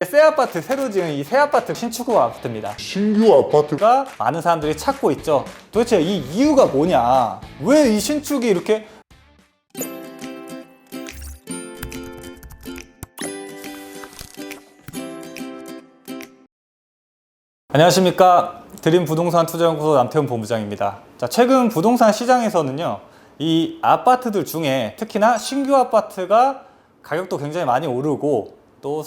새 아파트, 새로 지은 이 새 아파트 신축 아파트입니다. 신규 아파트가 많은 사람들이 찾고 있죠. 도대체 이 이유가 뭐냐? 왜 이 신축이 이렇게 안녕하십니까. 드림 부동산 투자연구소 남태훈 본부장입니다. 자, 최근 부동산 시장에서는요, 이 아파트들 중에 특히나 신규 아파트가 가격도 굉장히 많이 오르고 또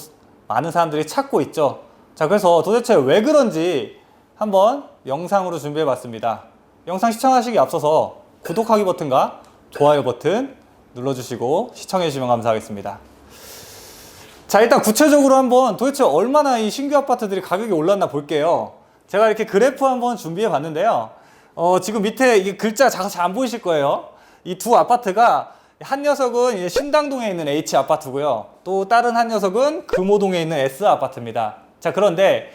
많은 사람들이 찾고 있죠. 자, 그래서 도대체 왜 그런지 한번 영상으로 준비해 봤습니다. 영상 시청하시기 앞서서 구독하기 버튼과 좋아요 버튼 눌러주시고 시청해 주시면 감사하겠습니다. 자, 일단 구체적으로 한번 도대체 얼마나 이 신규 아파트들이 가격이 올랐나 볼게요. 제가 이렇게 그래프 한번 준비해 봤는데요. 지금 밑에 이게 글자 작아서 잘 안 보이실 거예요. 이 두 아파트가 한 녀석은 신당동에 있는 H 아파트고요. 또 다른 한 녀석은 금호동에 있는 S 아파트입니다. 자, 그런데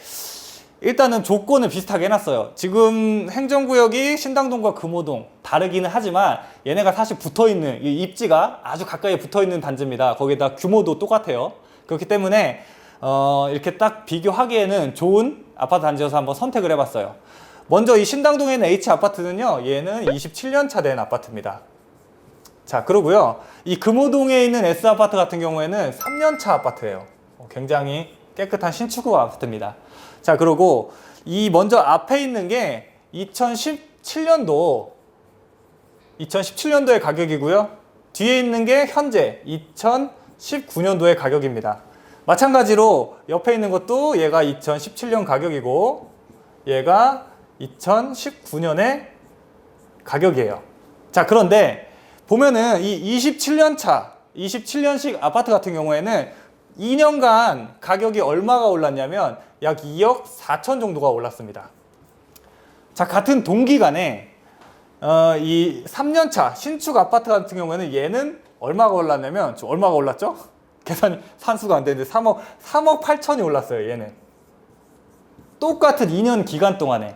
일단은 조건을 비슷하게 해놨어요. 지금 행정구역이 신당동과 금호동 다르기는 하지만 얘네가 사실 붙어있는, 이 입지가 아주 가까이 붙어있는 단지입니다. 거기다 규모도 똑같아요. 그렇기 때문에 이렇게 딱 비교하기에는 좋은 아파트 단지여서 한번 선택을 해봤어요. 먼저 이 신당동에 있는 H 아파트는요, 얘는 27년 차 된 아파트입니다. 자, 그러고요, 이 금호동에 있는 S 아파트 같은 경우에는 3년 차 아파트예요. 굉장히 깨끗한 신축 아파트입니다. 자, 그리고 이 먼저 앞에 있는 게 2017년도의 가격이고요. 뒤에 있는 게 현재 2019년도의 가격입니다. 마찬가지로 옆에 있는 것도 얘가 2017년 가격이고 얘가 2019년의 가격이에요. 자, 그런데 보면은 이 27년식 아파트 같은 경우에는 2년간 가격이 얼마가 올랐냐면 약 2억 4천 정도가 올랐습니다. 자, 같은 동기간에 이 3년차 신축 아파트 같은 경우에는 얘는 얼마가 올랐냐면, 얼마가 올랐죠? 계산이 산수가 안 되는데 3억 8천이 올랐어요. 얘는 똑같은 2년 기간 동안에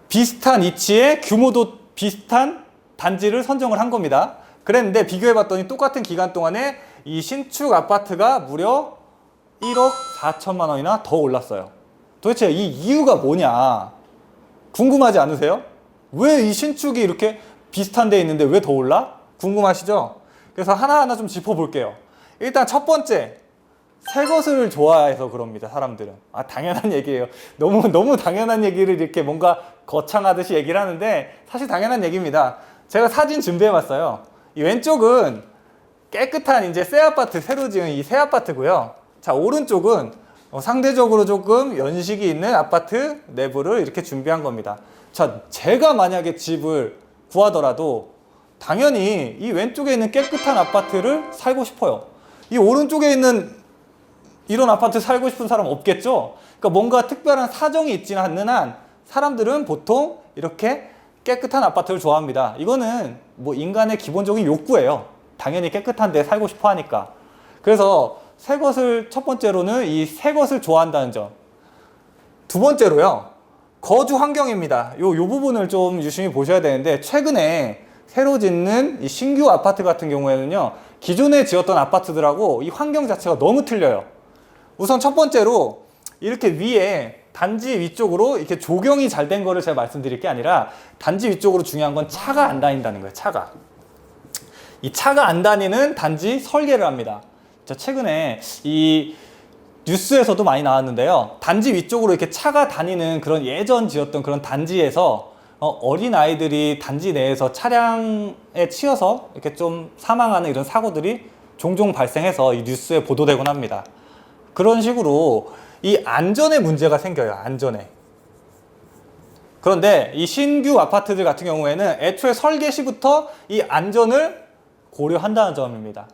비슷한 위치에 규모도 비슷한 단지를 선정을 한 겁니다. 그랬는데 비교해봤더니 똑같은 기간 동안에 이 신축 아파트가 무려 1억 4천만 원이나 더 올랐어요. 도대체 이 이유가 뭐냐 궁금하지 않으세요? 왜 이 신축이 이렇게 비슷한 데 있는데 왜 더 올라? 궁금하시죠? 그래서 하나하나 좀 짚어볼게요. 일단 첫 번째, 새 것을 좋아해서 그럽니다. 사람들은. 당연한 얘기예요. 너무 당연한 얘기를 이렇게 뭔가 거창하듯이 얘기를 하는데 사실 당연한 얘기입니다. 제가 사진 준비해봤어요. 이 왼쪽은 깨끗한 이제 새 아파트, 새로 지은 이 새 아파트고요. 자, 오른쪽은 상대적으로 조금 연식이 있는 아파트 내부를 이렇게 준비한 겁니다. 자, 제가 만약에 집을 구하더라도 당연히 이 왼쪽에 있는 깨끗한 아파트를 살고 싶어요. 이 오른쪽에 있는 이런 아파트 살고 싶은 사람 없겠죠? 그러니까 뭔가 특별한 사정이 있지는 않는 한 사람들은 보통 이렇게 깨끗한 아파트를 좋아합니다. 이거는 뭐 인간의 기본적인 욕구예요. 당연히 깨끗한 데 살고 싶어 하니까. 그래서 새 것을, 첫 번째로는 이 새 것을 좋아한다는 점. 두 번째로요, 거주 환경입니다. 요 부분을 좀 유심히 보셔야 되는데, 최근에 새로 짓는 이 신규 아파트 같은 경우에는요, 기존에 지었던 아파트들하고 이 환경 자체가 너무 틀려요. 우선 첫 번째로 이렇게 위에 단지 위쪽으로 이렇게 조경이 잘 된 거를 제가 말씀드릴 게 아니라 단지 위쪽으로 중요한 건 차가 안 다닌다는 거예요. 이 차가 안 다니는 단지 설계를 합니다. 자, 최근에 이 뉴스에서도 많이 나왔는데요. 단지 위쪽으로 이렇게 차가 다니는 그런 예전 지었던 그런 단지에서 어린 아이들이 단지 내에서 차량에 치여서 이렇게 좀 사망하는 이런 사고들이 종종 발생해서 이 뉴스에 보도되곤 합니다. 그런 식으로 이 안전에 문제가 생겨요. 안전에. 그런데 이 신규 아파트들 같은 경우에는 애초에 설계 시부터 이 안전을 고려한다는 점입니다.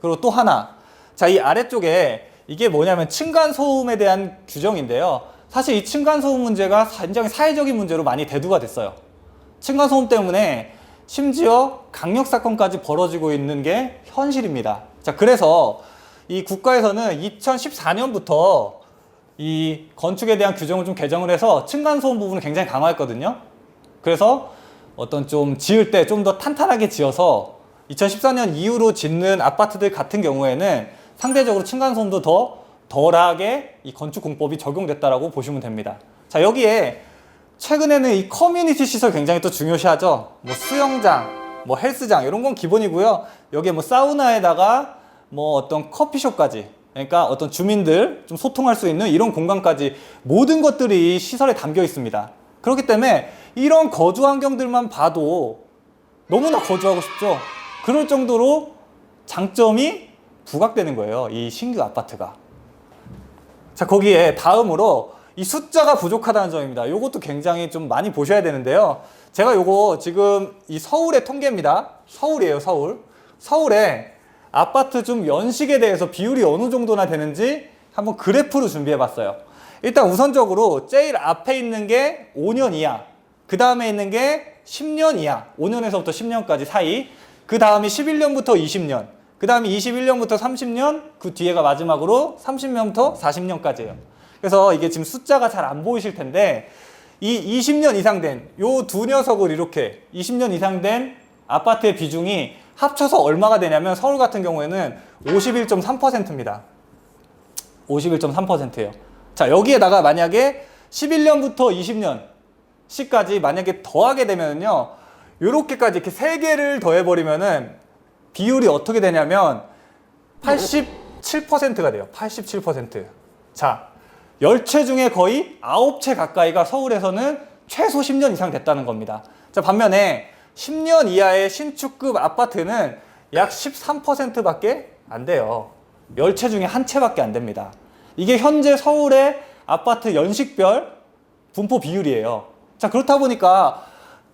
그리고 또 하나, 자, 이 아래쪽에 이게 뭐냐면 층간소음에 대한 규정인데요. 사실 이 층간소음 문제가 굉장히 사회적인 문제로 많이 대두가 됐어요. 층간소음 때문에 심지어 강력사건까지 벌어지고 있는 게 현실입니다. 자, 그래서 이 국가에서는 2014년부터 이 건축에 대한 규정을 좀 개정을 해서 층간소음 부분을 굉장히 강화했거든요. 그래서 어떤 좀 지을 때 좀 더 탄탄하게 지어서 2014년 이후로 짓는 아파트들 같은 경우에는 상대적으로 층간소음도 더 덜하게 이 건축 공법이 적용됐다라고 보시면 됩니다. 자, 여기에 최근에는 이 커뮤니티 시설 굉장히 또 중요시하죠. 뭐 수영장, 뭐 헬스장 이런 건 기본이고요. 여기에 뭐 사우나에다가 뭐 어떤 커피숍까지, 그러니까 어떤 주민들 좀 소통할 수 있는 이런 공간까지 모든 것들이 시설에 담겨 있습니다. 그렇기 때문에 이런 거주 환경들만 봐도 너무나 거주하고 싶죠. 그럴 정도로 장점이 부각되는 거예요, 이 신규 아파트가. 자, 거기에 다음으로 이 숫자가 부족하다는 점입니다. 이것도 굉장히 좀 많이 보셔야 되는데요. 제가 요거 지금 이 서울의 통계입니다. 서울이에요, 서울. 서울에 아파트 좀 연식에 대해서 비율이 어느 정도나 되는지 한번 그래프로 준비해 봤어요. 일단 우선적으로 제일 앞에 있는 게 5년 이하, 그 다음에 있는 게 10년 이하, 5년에서부터 10년까지 사이, 그 다음이 11년부터 20년, 그 다음이 21년부터 30년, 그 뒤에가 마지막으로 30년부터 40년까지예요. 그래서 이게 지금 숫자가 잘 안 보이실 텐데 이 20년 이상 된 요 두 녀석을 이렇게 20년 이상 된 아파트의 비중이 합쳐서 얼마가 되냐면 서울 같은 경우에는 51.3%입니다. 51.3%예요. 자, 여기에다가 만약에 11년부터 20년까지 만약에 더하게 되면요, 요렇게까지 이렇게 3개를 더해버리면은 비율이 어떻게 되냐면 87%가 돼요. 87%. 자, 10채 중에 거의 9채 가까이가 서울에서는 최소 10년 이상 됐다는 겁니다. 자, 반면에 10년 이하의 신축급 아파트는 약 13%밖에 안 돼요. 10채 중에 1채밖에 안 됩니다. 이게 현재 서울의 아파트 연식별 분포 비율이에요. 자, 그렇다 보니까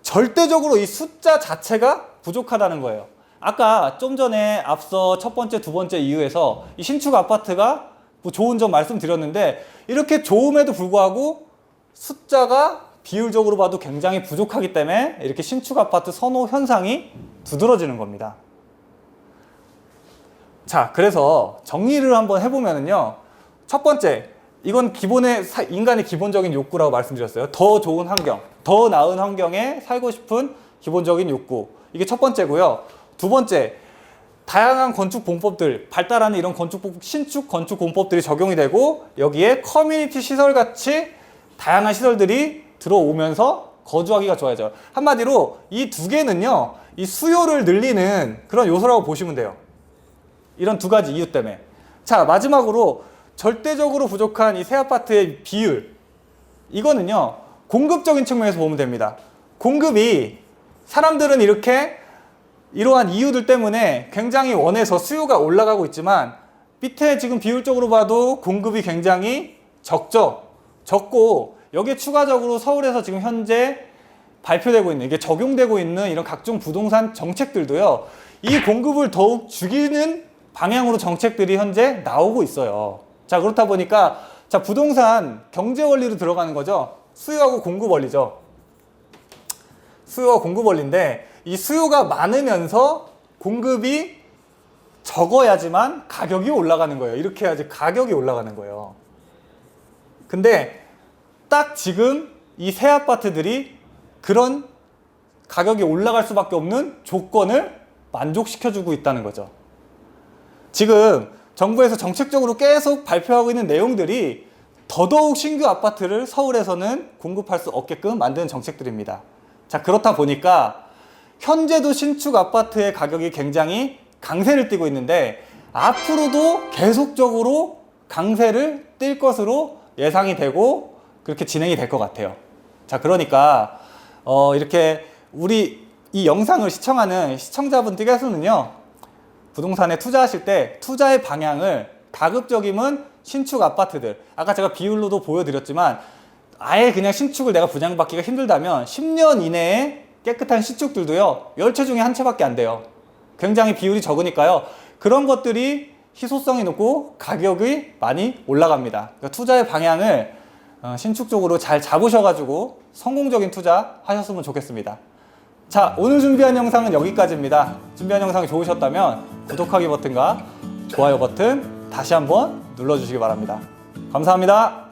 절대적으로 이 숫자 자체가 부족하다는 거예요. 아까 좀 전에 앞서 첫 번째, 두 번째 이유에서 이 신축 아파트가 뭐 좋은 점 말씀드렸는데 이렇게 좋음에도 불구하고 숫자가 비율적으로 봐도 굉장히 부족하기 때문에 이렇게 신축 아파트 선호 현상이 두드러지는 겁니다. 자, 그래서 정리를 한번 해보면요. 첫 번째, 이건 인간의 기본적인 욕구라고 말씀드렸어요. 더 좋은 환경, 더 나은 환경에 살고 싶은 기본적인 욕구. 이게 첫 번째고요. 두 번째, 다양한 건축 공법들, 발달하는 이런 신축 건축 공법들이 적용이 되고 여기에 커뮤니티 시설 같이 다양한 시설들이 들어오면서 거주하기가 좋아져요. 한마디로 이 두 개는요, 이 수요를 늘리는 그런 요소라고 보시면 돼요. 이런 두 가지 이유 때문에. 자, 마지막으로 절대적으로 부족한 이 새 아파트의 비율. 이거는요, 공급적인 측면에서 보면 됩니다. 공급이 사람들은 이러한 이유들 때문에 굉장히 원해서 수요가 올라가고 있지만 밑에 지금 비율적으로 봐도 공급이 굉장히 적고 여기에 추가적으로 서울에서 지금 현재 발표되고 있는, 이게 적용되고 있는 이런 각종 부동산 정책들도요, 이 공급을 더욱 죽이는 방향으로 정책들이 현재 나오고 있어요. 자, 그렇다 보니까 자, 부동산 경제 원리로 들어가는 거죠. 수요하고 공급 원리죠. 수요와 공급 원리인데 이 수요가 많으면서 공급이 적어야지만 가격이 올라가는 거예요. 이렇게 해야지 가격이 올라가는 거예요. 근데 딱 지금 이 새 아파트들이 그런 가격이 올라갈 수밖에 없는 조건을 만족시켜주고 있다는 거죠. 지금 정부에서 정책적으로 계속 발표하고 있는 내용들이 더더욱 신규 아파트를 서울에서는 공급할 수 없게끔 만드는 정책들입니다. 자, 그렇다 보니까 현재도 신축 아파트의 가격이 굉장히 강세를 띠고 있는데 앞으로도 계속적으로 강세를 띨 것으로 예상이 되고 그렇게 진행이 될 것 같아요. 자, 그러니까 이렇게 우리 이 영상을 시청하는 시청자분들께서는요, 부동산에 투자하실 때 투자의 방향을 가급적이면 신축 아파트들, 아까 제가 비율로도 보여드렸지만 아예 그냥 신축을 내가 분양받기가 힘들다면 10년 이내에 깨끗한 신축들도요, 10채 중에 1채밖에 안 돼요. 굉장히 비율이 적으니까요, 그런 것들이 희소성이 높고 가격이 많이 올라갑니다. 그러니까 투자의 방향을 신축 쪽으로 잘 잡으셔가지고 성공적인 투자 하셨으면 좋겠습니다. 자, 오늘 준비한 영상은 여기까지입니다. 준비한 영상이 좋으셨다면 구독하기 버튼과 좋아요 버튼 다시 한번 눌러주시기 바랍니다. 감사합니다.